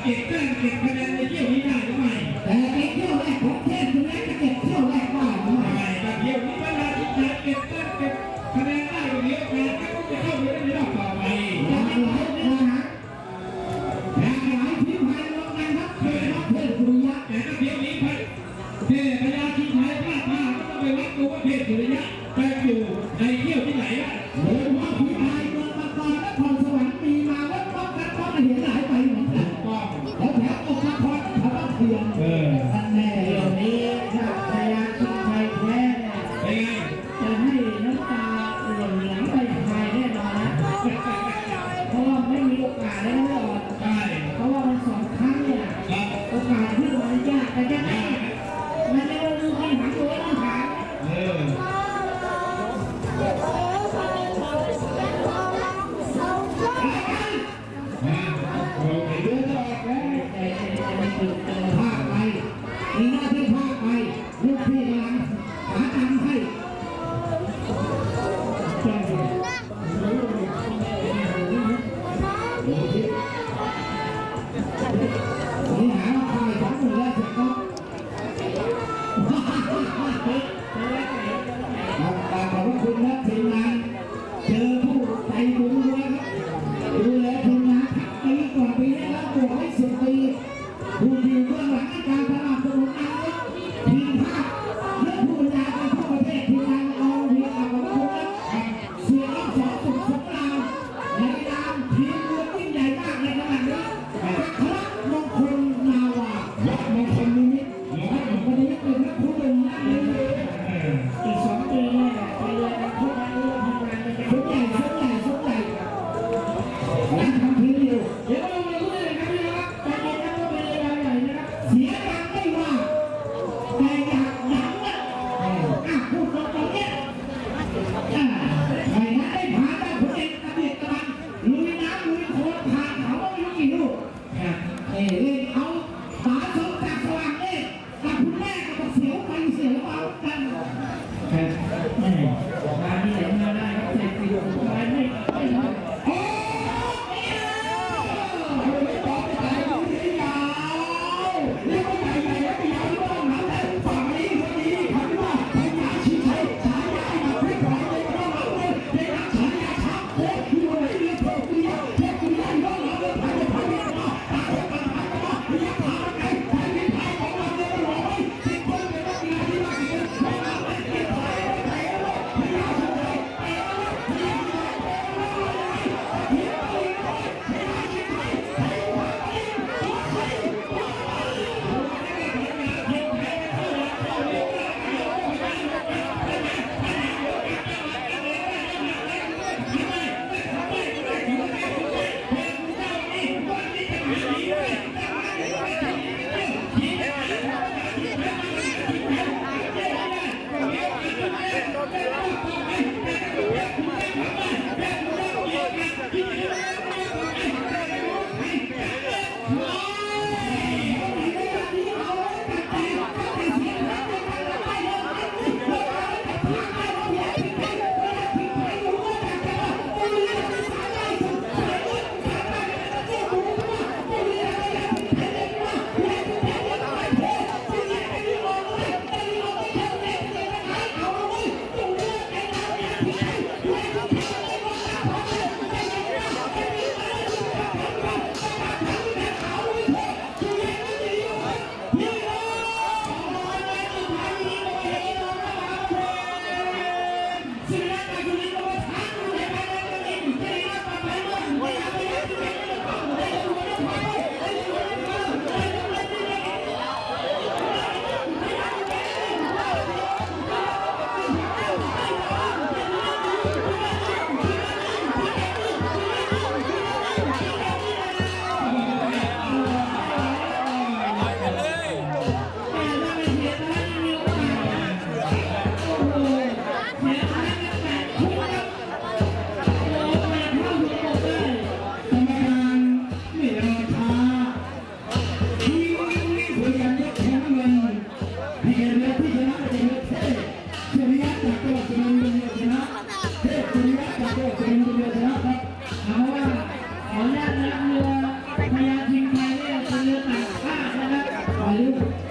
เก็บแต้มเก็บคะแนนในเที่ยวนี้ได้หรือไม่แต่ในเที่ยวแรกของเทพคุณแม่จะเก็บเที่ยวแรกได้หรือไม่แต่เที่ยวนี้เวลาที่จะเก็บแต้มเก็บคะแนนได้ก็มีโอกาสก็ต้องจะเข้าไปในรอบต่อไปหลายที่ภายในงานครับเทพสุริยะแต่ถ้าเที่ยวนี้เทพพญาชิงไทยพลาดท่าก็ต้องไปวัดดูว่าเทพสุริยะไปอยู่ในเที่ยวที่ไหนล่ะโดยว่าที่ภายเมืองมังกรนครสวรรค์มีมาวัดป้องกันป้องเห็นหลายไปเหมือนกันแล้วแถวองค์นครเขาต้องเทียนท่านแน่เดี๋ยวนี้ถ้าพญาชิงไทยแท้เนี่ยจะให้น้ำตาหล่นหลังไปภายแน่นอนนะเพราะว่าไม่มีโอกาสแล้วก่อนใช่เพราะว่ามัน2 ครั้งเนี่ยโอกาสที่มันยากแต่จะได้มันไม่ต้องดูที่หางตัวต้องหางภาคไปมีหน้าที่ภาคไปลูกพี่กำลังหาตังค์ให้แจ้งเลยนี่หาว่าใคร2 คนแล้วเสร็จก็ขอบคุณนะทีมงานเจอผู้ใจบุญด้วยครับดูแลทีมงานปีก่อนปีนี้แล้วบวกให้10 ปีผู้ที่เบื้องหลังในการสนับสนุนอาวุธทีมภาคและผู้บรรยายในทั่วประเทศทีมงานเอาทีมอาวุธและเสียงสองสุขสงครามในนามทีมเรือยิ่งใหญ่มากในขณะนี้พระมงคลนาวาวัดมงคลนิมิตวัดมงคลนิมิตเป็นพระผู้เป็นนั่นเลย ด้วย